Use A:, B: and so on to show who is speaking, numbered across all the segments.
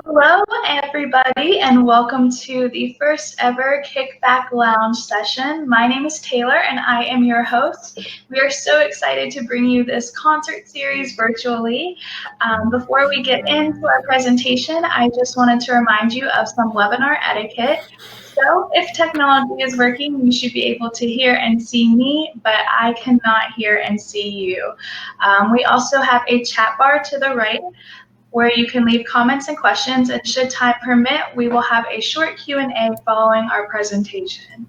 A: Hello, everybody, and welcome to the first ever Kickback Lounge session. My name is Taylor, and I am your host. We are so excited to bring you this concert series virtually. Before we get into our presentation, I just wanted to remind you of some webinar etiquette. So, if technology is working, you should be able to hear and see me, but I cannot hear and see you. We also have a chat bar to the right, where you can leave comments and questions, and should time permit, we will have a short Q&A following our presentation.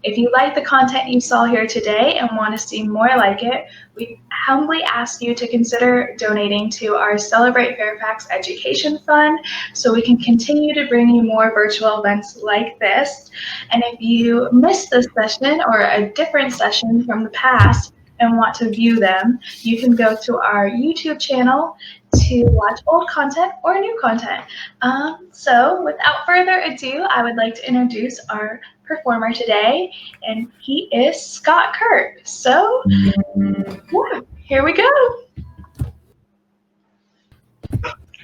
A: If you like the content you saw here today and want to see more like it, we humbly ask you to consider donating to our Celebrate Fairfax Education Fund so we can continue to bring you more virtual events like this. And if you missed this session or a different session from the past and want to view them, you can go to our YouTube channel to watch old content or new content. So without further ado, I would like to introduce our performer today, and he is Scott Kurt. So yeah, here we go.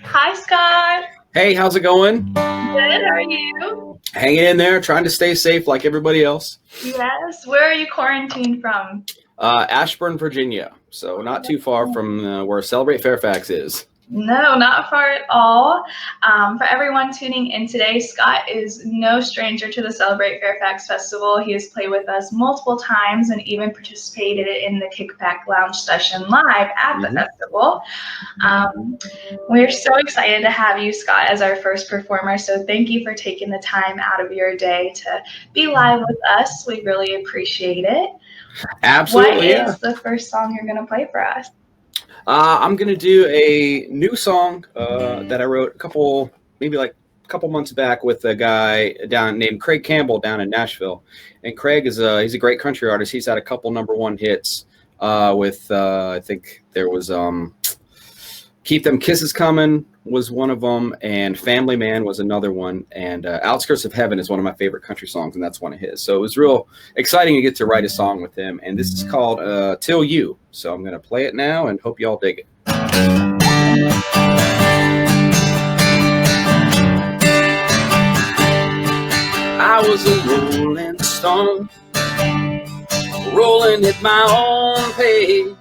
A: Hi, Scott.
B: Hey, how's it going?
A: Good, how are you?
B: Hanging in there, trying to stay safe like everybody else.
A: Yes, where are you quarantined from?
B: Ashburn, Virginia. So not too far from where Celebrate Fairfax is.
A: No, not far at all. For everyone tuning in today, Scott is no stranger to the Celebrate Fairfax Festival. He has played with us multiple times and even participated in the Kickback Lounge session live at the festival. We're so excited to have you, Scott, as our first performer. So thank you for taking the time out of your day to be live with us. We really appreciate it.
B: Absolutely.
A: What is the first song you're going to play for us?
B: I'm going to do a new song that I wrote a couple months back with a guy named Craig Campbell down in Nashville. And Craig he's a great country artist. He's had a couple #1 hits with I think there was Keep Them Kisses Coming was one of them, and Family Man was another one, and Outskirts of Heaven is one of my favorite country songs, and that's one of his. So it was real exciting to get to write a song with him, and this is called Till You. So I'm going to play it now and hope y'all dig it. I was a rolling stone, rolling at my own pace.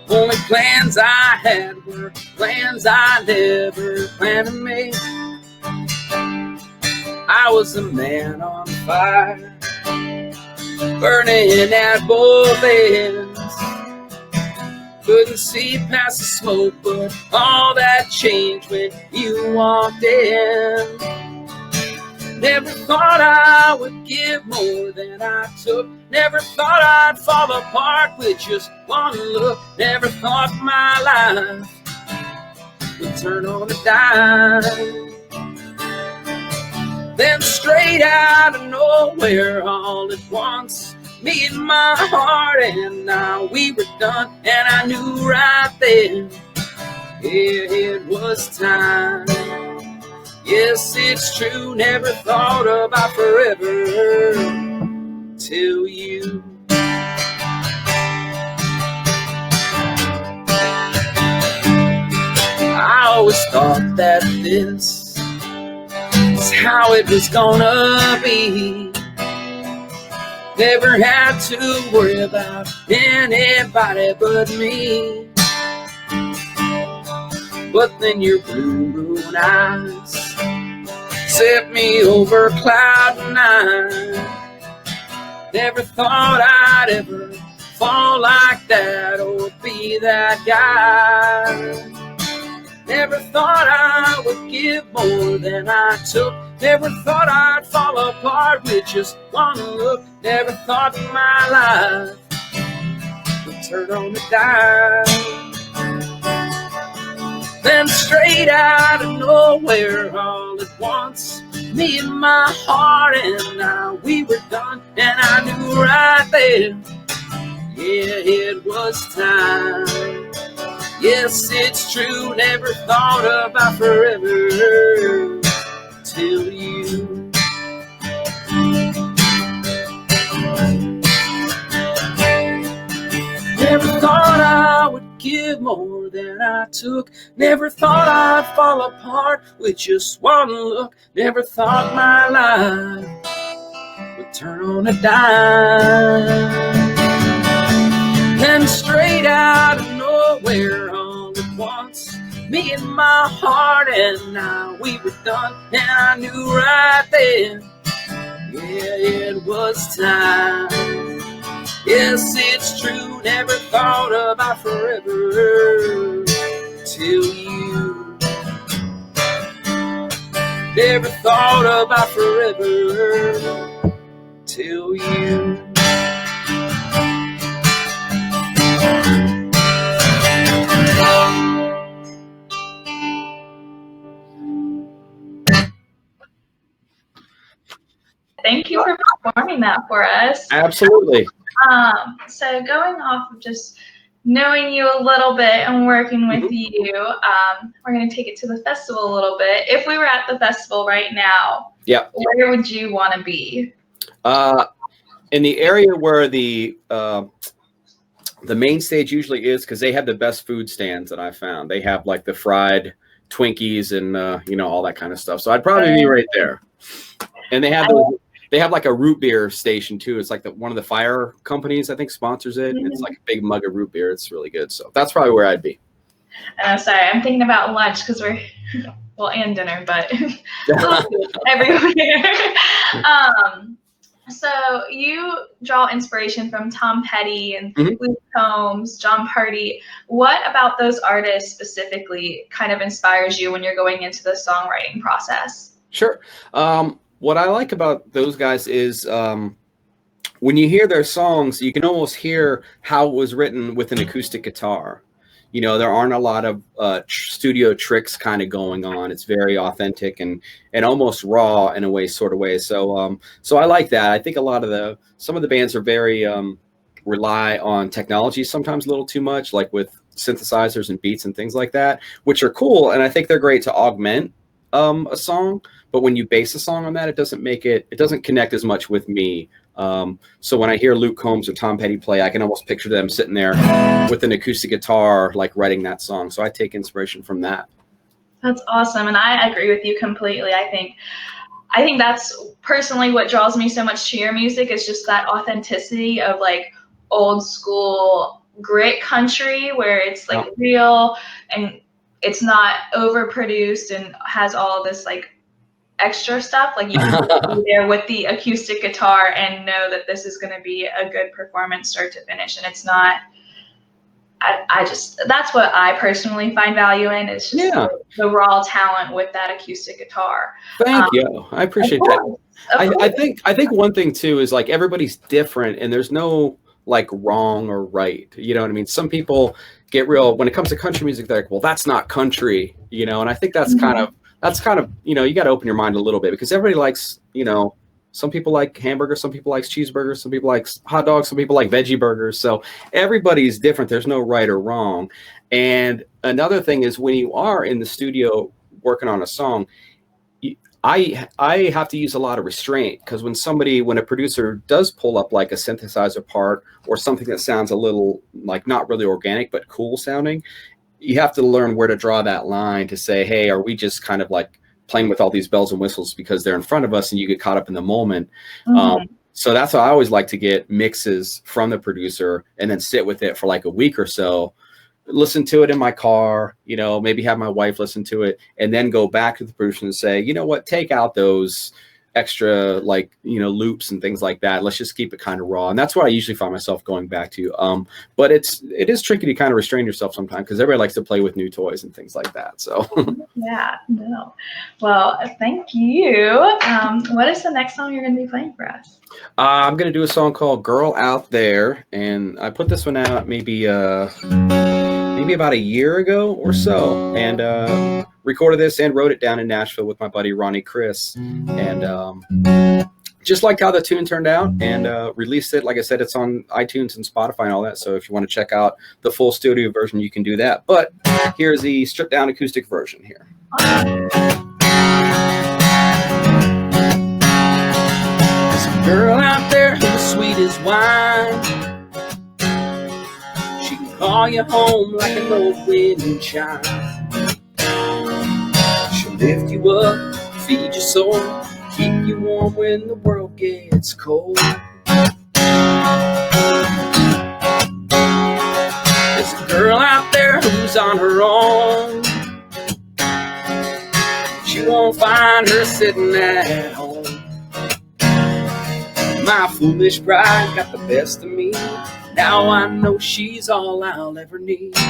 B: Only plans I had were plans I never planned to make. I was a man on fire, burning at both ends. Couldn't see past the smoke, but all that changed when you walked in. Never thought I would give more than I took. Never thought I'd fall apart with just one look. Never thought my life would turn on a dime. Then straight out of nowhere all at once, me and my heart and now we were done. And I knew right then, yeah, it was time. Yes, it's true, never thought about forever till you. I always thought that this is how it was gonna be. Never had to worry about anybody but me. But then your blue eyes set me over cloud 9. Never thought I'd ever fall like that or be that guy. Never thought I would give more than I took. Never thought I'd fall apart with just one look. Never thought my life would turn on a dime. Then straight out of nowhere all at once, me and my heart and now we were done. And I knew right then, yeah, it was time. Yes, it's true, never thought about forever till you. Never thought I would give more that I took. Never thought I'd fall apart with just one look. Never thought my life would turn on a dime. Then straight out of nowhere all at once, me and my heart and I, we were done. And I knew right then, yeah, it was time. Yes, it's true, never thought about forever till you. Never thought about forever till you.
A: Thank you for performing that for us.
B: Absolutely.
A: So going off of just knowing you a little bit and working with you, we're going to take it to the festival a little bit. If we were at the festival right now, where would you want to be?
B: In the area where the main stage usually is, because they have the best food stands that I found. They have like the fried Twinkies and all that kind of stuff. So I'd probably be right there. And they have like a root beer station too. It's like one of the fire companies I think sponsors it. It's like a big mug of root beer. It's really good. So that's probably where I'd be.
A: Sorry, I'm thinking about lunch because and dinner, but everywhere. So you draw inspiration from Tom Petty and Luke Combs, John Party. What about those artists specifically kind of inspires you when you're going into the songwriting process?
B: Sure. What I like about those guys is when you hear their songs, you can almost hear how it was written with an acoustic guitar. There aren't a lot of studio tricks kind of going on. It's very authentic and almost raw in a way, sort of way. So so I like that. I think some of the bands are very rely on technology sometimes a little too much, like with synthesizers and beats and things like that, which are cool. And I think they're great to augment a song. But when you base a song on that, it doesn't connect as much with me. So when I hear Luke Combs or Tom Petty play, I can almost picture them sitting there with an acoustic guitar, like writing that song. So I take inspiration from that.
A: That's awesome. And I agree with you completely. I think that's personally what draws me so much to your music is just that authenticity of like old school grit country where it's like real and it's not overproduced and has all this like extra stuff. Like you can be there with the acoustic guitar and know that this is going to be a good performance start to finish. And it's not, that's what I personally find value in. It's just the raw talent with that acoustic guitar.
B: Thank you. I appreciate that. I think one thing too is like everybody's different and there's no like wrong or right. You know what I mean? Some people get real when it comes to country music. They're like, well, that's not country, and I think that's kind of, you got to open your mind a little bit because everybody likes, some people like hamburgers, some people like cheeseburgers, some people like hot dogs, some people like veggie burgers. So everybody's different. There's no right or wrong. And another thing is when you are in the studio working on a song, I have to use a lot of restraint because when a producer does pull up like a synthesizer part or something that sounds a little like not really organic, but cool sounding, you have to learn where to draw that line to say, hey, are we just kind of like playing with all these bells and whistles because they're in front of us and you get caught up in the moment. So that's why I always like to get mixes from the producer and then sit with it for like a week or so, listen to it in my car, maybe have my wife listen to it and then go back to the producer and say, you know what, take out those extra loops and things like that. Let's just keep it kind of raw. And that's what I usually find myself going back to. But it is tricky to kind of restrain yourself sometimes because everybody likes to play with new toys and things like that. So
A: yeah, no. Well, thank you. What is the next song you're going to be playing for us?
B: I'm going to do a song called Girl Out There. And I put this one out maybe about a year ago or so. And recorded this and wrote it down in Nashville with my buddy Ronnie Chris, and just like how the tune turned out, and released it. Like I said, it's on iTunes and Spotify and all that, so if you want to check out the full studio version, you can do that. But here's the stripped down acoustic version here. There's a girl out there who's sweet as wine. She can call you home like an old wind chime. She'll lift you up, feed your soul, keep you warm when the world gets cold. There's a girl out there who's on her own. You won't find her sitting at home. My foolish pride got the best of me. Now I know she's all I'll ever need. So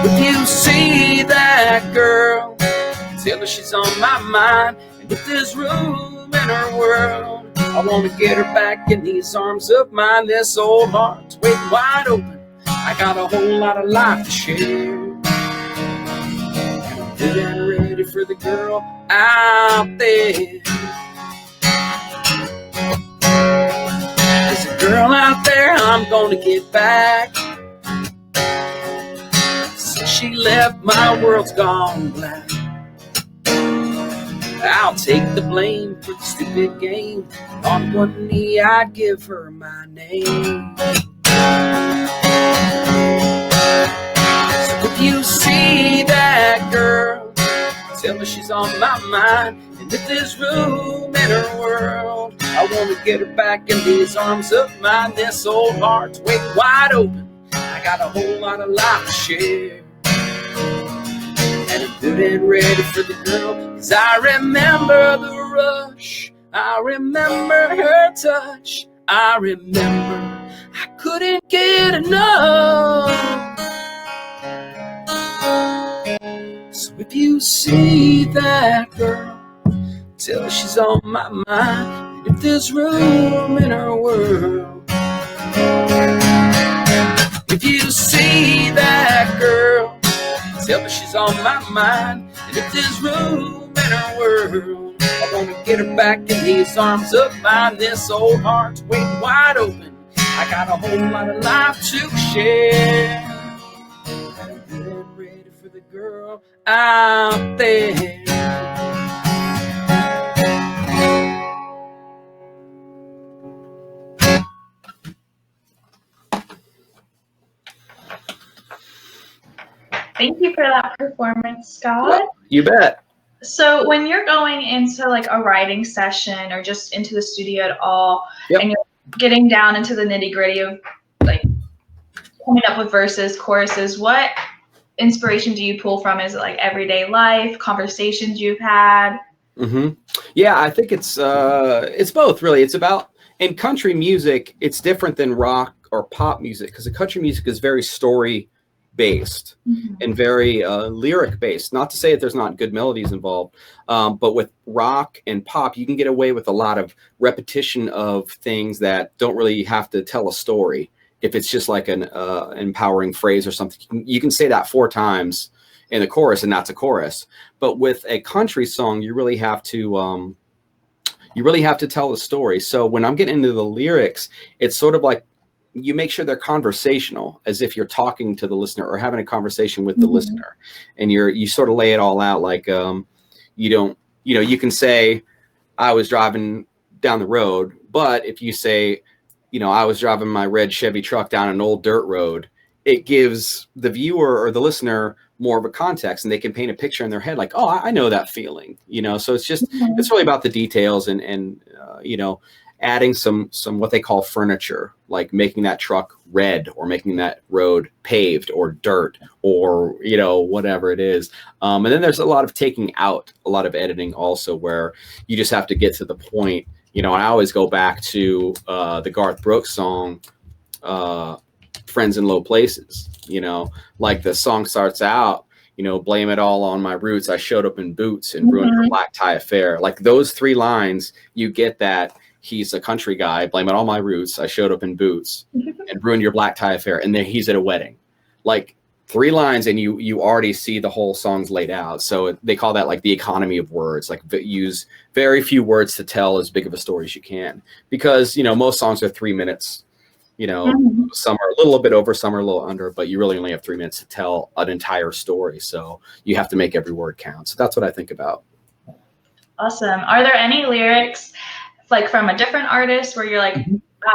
B: if you see that girl, tell her she's on my mind. And if there's room in her world, I want to get her back in these arms of mine. This old heart's waiting wide open. I got a whole lot of life to share. And I'm ready for the girl out there. There's a girl out there I'm gonna get back. Since she left, my world's gone black. I'll take the blame for the stupid game. On one knee I'd give her my name. So if you see that girl, tell her she's on my mind. And if there's room in her world, I want to get her back in these arms of mine. This old heart's waiting wide open. I got a whole lot of life to share. And I'm good and ready for the girl, 'cause I remember the rush, I remember her touch, I remember I couldn't get enough. So if you see that girl, tell her she's on my mind. And if there's room in her world, if you see that girl, tell her she's on my mind. And if there's room in her world, I want to get her back in these arms of mine. This old heart's waiting wide open. I got a whole lot of life to share. I'm getting ready for the girl out there.
A: Thank you for that performance, Scott.
B: Well, you bet.
A: So when you're going into like a writing session or just into the studio at all,
B: Yep.
A: and you're getting down into the nitty-gritty of like coming up with verses, choruses, what inspiration do you pull from? Is it like everyday life, conversations you've had?
B: Mm-hmm. Yeah, I think it's both, really. It's about, in country music, it's different than rock or pop music, because the country music is very story based and very lyric based. Not to say that there's not good melodies involved, but with rock and pop, you can get away with a lot of repetition of things that don't really have to tell a story. If it's just like an empowering phrase or something, you can say that 4 times in the chorus, and that's a chorus. But with a country song, you really have to tell the story. So when I'm getting into the lyrics, it's sort of like, you make sure they're conversational, as if you're talking to the listener or having a conversation with the listener, and you sort of lay it all out. Like, you can say, I was driving down the road, but if you say, I was driving my red Chevy truck down an old dirt road, it gives the viewer or the listener more of a context, and they can paint a picture in their head, like, oh, I know that feeling, so it's just, it's really about the details and adding some what they call furniture, like making that truck red or making that road paved or dirt or, whatever it is. And then there's a lot of taking out, a lot of editing also, where you just have to get to the point. I always go back to the Garth Brooks song, Friends in Low Places. Like the song starts out, blame it all on my roots. I showed up in boots and ruined her black tie affair. Like those 3 lines, you get that he's a country guy, blame it all my roots. I showed up in boots and ruined your black tie affair. And then he's at a wedding. Like 3 lines, and you already see the whole song's laid out. So they call that like the economy of words, like use very few words to tell as big of a story as you can, because, most songs are 3 minutes, some are a little bit over, some are a little under, but you really only have 3 minutes to tell an entire story. So you have to make every word count. So that's what I think about.
A: Awesome. Are there any lyrics like from a different artist where you're like,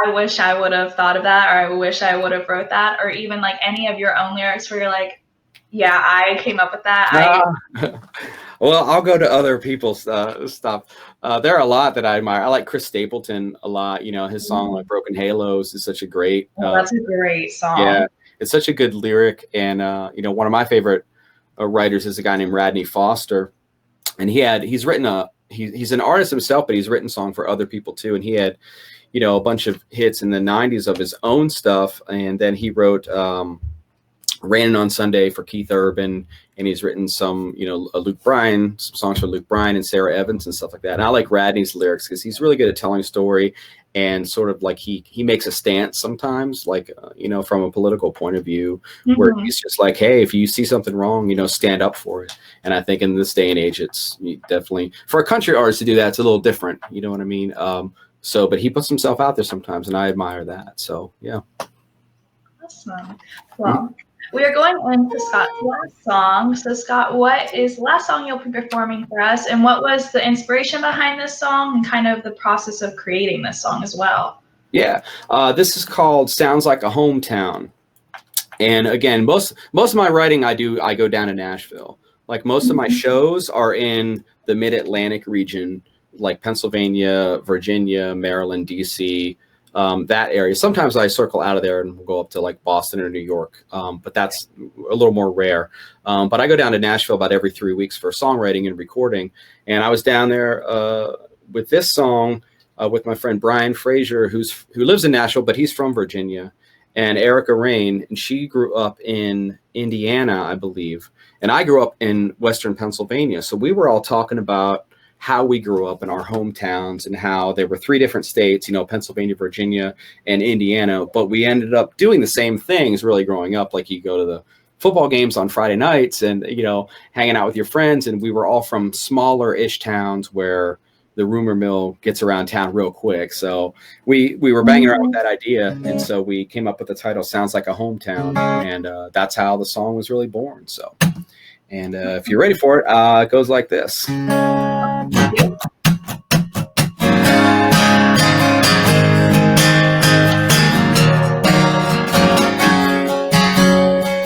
A: I wish I would have thought of that, or I wish I would have wrote that, or even like any of your own lyrics where you're like, yeah, I came up with that.
B: Well, I'll go to other people's stuff. There are a lot that I admire. I like Chris Stapleton a lot. You know, his song like "Broken Halos" is such a great.
A: That's a great
B: Yeah,
A: song.
B: it's such a good lyric, and you know, one of my favorite writers is a guy named Radney Foster, and he's written he's an artist himself, but he's written song for other people too, and he had, you know, a bunch of hits in the '90s of his own stuff, and then he wrote. Raining on Sunday for Keith Urban, and he's written some, you know, Luke Bryan, some songs for Luke Bryan and Sarah Evans and stuff like that. And I like Radney's lyrics because he's really good at telling a story, and sort of like he makes a stance sometimes, like you know, from a political point of view, where he's just like, hey, if you see something wrong, you know, stand up for it. And I think in this day and age, it's definitely for a country artist to do that. It's a little different, you know what I mean? So, but he puts himself out there sometimes, and I admire that. So, yeah.
A: Awesome. Well. We are going into Scott's last song. So, Scott, what is the last song you'll be performing for us, and what was the inspiration behind this song and kind of the process of creating this song as well?
B: Yeah, this is called "Sounds Like a Hometown," and again, most of my writing I go down to Nashville. Like most of my shows are in the Mid-Atlantic region, like Pennsylvania, Virginia, Maryland, DC. That area. Sometimes I circle out of there and we'll go up to like Boston or New York, but that's a little more rare. But I go down to Nashville about every 3 weeks for songwriting and recording. And I was down there with this song with my friend Brian Frazier, who lives in Nashville, but he's from Virginia, and Erica Rain, and she grew up in Indiana, I believe, and I grew up in Western Pennsylvania. So we were all talking about how we grew up in our hometowns and how there were 3 different states, you know, Pennsylvania, Virginia, and Indiana, but we ended up doing the same things really growing up. Like you go to the football games on Friday nights and, you know, hanging out with your friends. And we were all from smaller-ish towns where the rumor mill gets around town real quick. So we were banging around with that idea. And so we came up with the title "Sounds Like a Hometown." And that's how the song was really born. So, and if you're ready for it, it goes like this.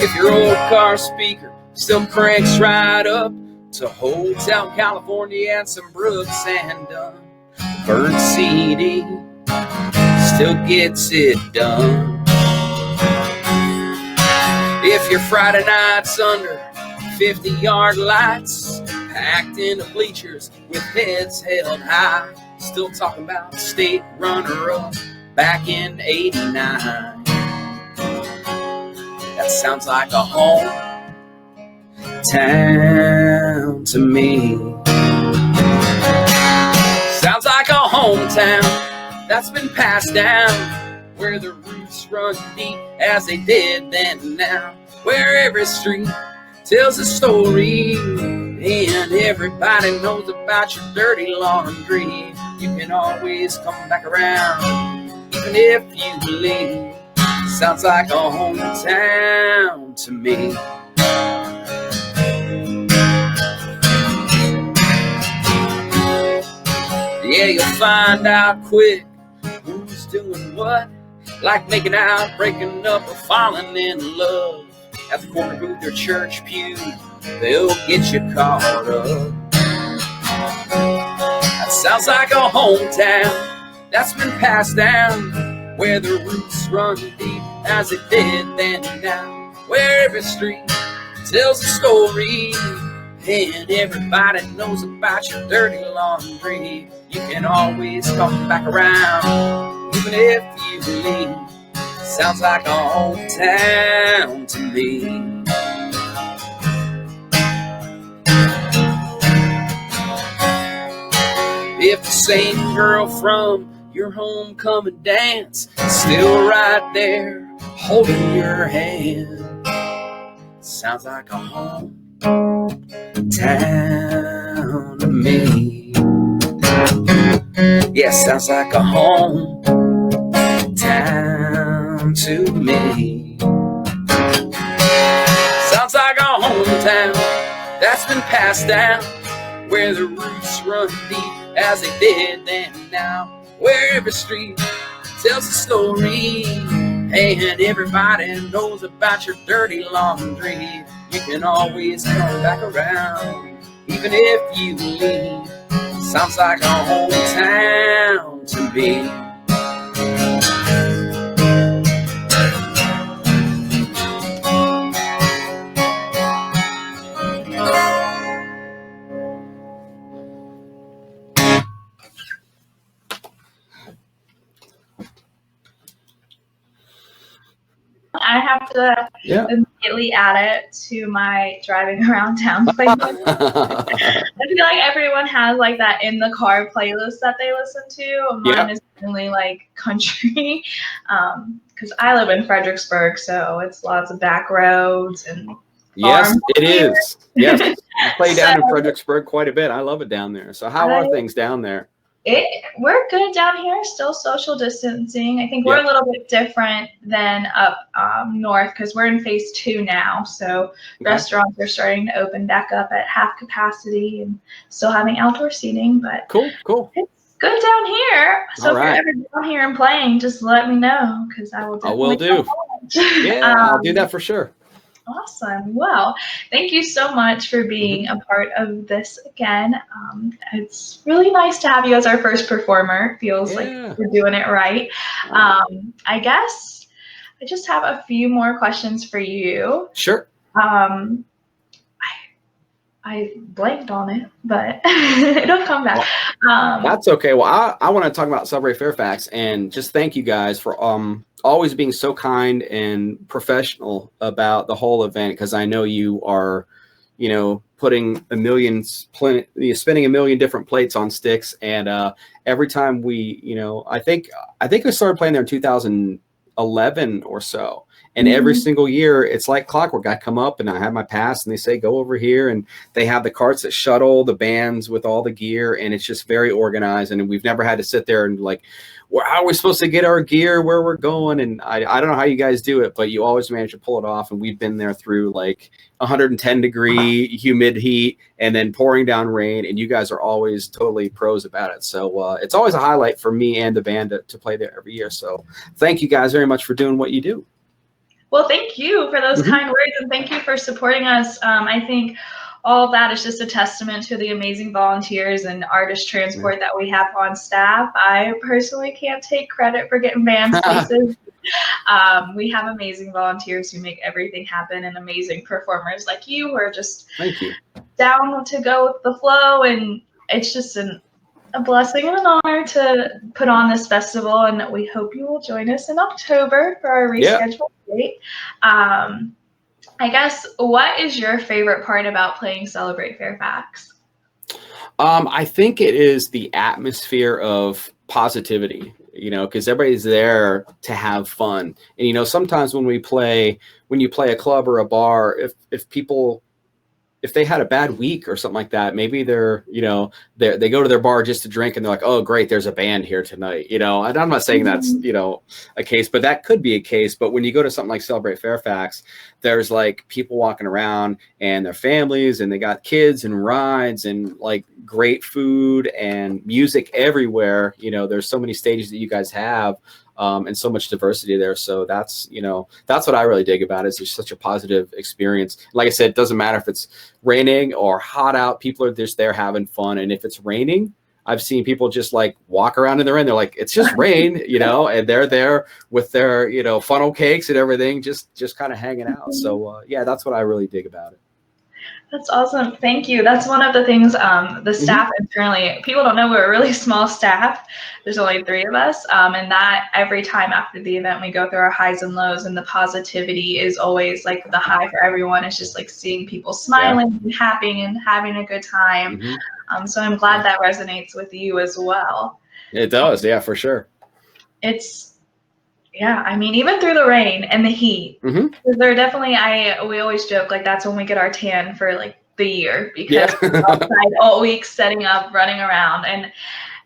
B: If your old car speaker still cranks right up to Hotel California and some Brooks and Dunn, the burnt CD still gets it done. If your Friday night's under 50-yard lights, packed in the bleachers with heads held high, still talking about state runner-up back in '89. That sounds like a hometown to me. Sounds like a hometown that's been passed down, where the roots run deep as they did then and now, where every street tells a story and everybody knows about your dirty laundry. You can always come back around even if you leave. Sounds like a hometown to me. Yeah, you'll find out quick who's doing what, like making out, breaking up, or falling in love. At the corner booth or church pew, they'll get you caught up. That sounds like a hometown that's been passed down, where the roots run deep as it did then and now, where every street tells a story and everybody knows about your dirty laundry. You can always come back around even if you leave. Sounds like a hometown to me. If the same girl from your homecoming dance is still right there holding your hand, sounds like a hometown to me. Yeah, sounds like a hometown to me. Sounds like a hometown that's been passed down, where the roots run deep as they did then and now, where every street tells a story. Hey, and everybody knows about your dirty laundry. You can always come back around, even if you leave. Sounds like a hometown to me.
A: I have to immediately add it to my driving around town playlist. I feel like everyone has like that in the car playlist that they listen to. Mine is mainly like country, because I live in Fredericksburg, so it's lots of back roads and
B: yes, it is. Yes, I play down in
A: So-
B: Fredericksburg quite a bit. I love it down there. So how are things down there?
A: We're good down here, still social distancing. I think we're a little bit different than up north because we're in phase 2 now. So restaurants are starting to open back up at half capacity and still having outdoor seating. But
B: cool.
A: It's good down here. So if you're ever down here and playing, just let me know because I will definitely.
B: I will do. Yeah, I'll do that for sure.
A: Awesome. Well, thank you so much for being a part of this again. It's really nice to have you as our first performer. Feels like we're doing it right. I guess I just have a few more questions for you.
B: Sure.
A: I blanked on it, but it'll come back.
B: That's okay. Well, I want to talk about Celebrate Fairfax and just thank you guys for always being so kind and professional about the whole event, because I know you are, putting spinning a million different plates on sticks, and every time we, I think I started playing there in 2011 or so. And every single year, it's like clockwork. I come up and I have my pass and they say, go over here. And they have the carts that shuttle the bands with all the gear. And it's just very organized. And we've never had to sit there and like, well, how are we supposed to get our gear where we're going? And I don't know how you guys do it, but you always manage to pull it off. And we've been there through like 110-degree humid heat and then pouring down rain. And you guys are always totally pros about it. So it's always a highlight for me and the band to play there every year. So thank you guys very much for doing what you do.
A: Well, thank you for those kind words, and thank you for supporting us. I think all of that is just a testament to the amazing volunteers and artist transport that we have on staff. I personally can't take credit for getting band spaces. We have amazing volunteers who make everything happen, and amazing performers like you who are just down to go with the flow, and it's just a blessing and an honor to put on this festival, and we hope you will join us in October for our rescheduled date. I guess, what is your favorite part about playing Celebrate Fairfax?
B: I think it is the atmosphere of positivity, because everybody's there to have fun. And, sometimes when you play a club or a bar, if they had a bad week or something like that, maybe they go to their bar just to drink and they're like, oh, great, there's a band here tonight. And I'm not saying that's, a case, but that could be a case. But when you go to something like Celebrate Fairfax, there's like people walking around and their families and they got kids and rides and like great food and music everywhere. There's so many stages that you guys have. And so much diversity there. So that's what I really dig about it. It's just such a positive experience. Like I said, it doesn't matter if it's raining or hot out. People are just there having fun. And if it's raining, I've seen people just like walk around in the rain. They're like, it's just rain, and they're there with their, funnel cakes and everything, just kind of hanging out. So yeah, that's what I really dig about it.
A: That's awesome. Thank you. That's one of the things, the staff internally, people don't know we're a really small staff. There's only 3 of us. And that every time after the event, we go through our highs and lows, and the positivity is always like the high for everyone. It's just like seeing people smiling and happy and having a good time. So I'm glad that resonates with you as well.
B: It does. Yeah, for sure.
A: I mean, even through the rain and the heat, they're definitely, we always joke, like, that's when we get our tan for, like, the year, because we're outside all week setting up, running around, and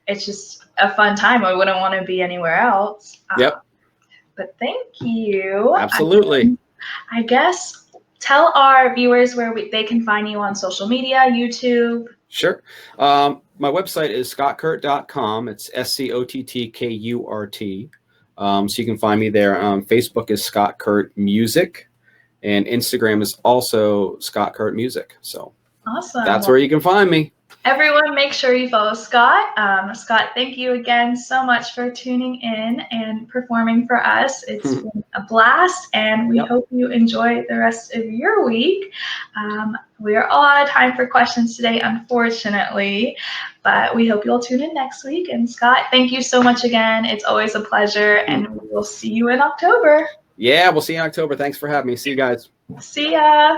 A: it's just a fun time. We wouldn't want to be anywhere else. But thank you.
B: Absolutely.
A: I guess, tell our viewers where they can find you on social media, YouTube.
B: Sure. My website is scottkurt.com. It's SCOTTKURT. So you can find me there. Facebook is Scott Kurt Music, and Instagram is also Scott Kurt Music. So
A: Awesome.
B: that's where you can find me.
A: Everyone, make sure you follow Scott. Scott, thank you again so much for tuning in and performing for us. It's been a blast, and we hope you enjoy the rest of your week. We are all out of time for questions today, unfortunately, but we hope you'll tune in next week. And Scott, thank you so much again. It's always a pleasure, and we will see you in October.
B: Yeah, we'll see you in October. Thanks for having me. See you guys.
A: See ya.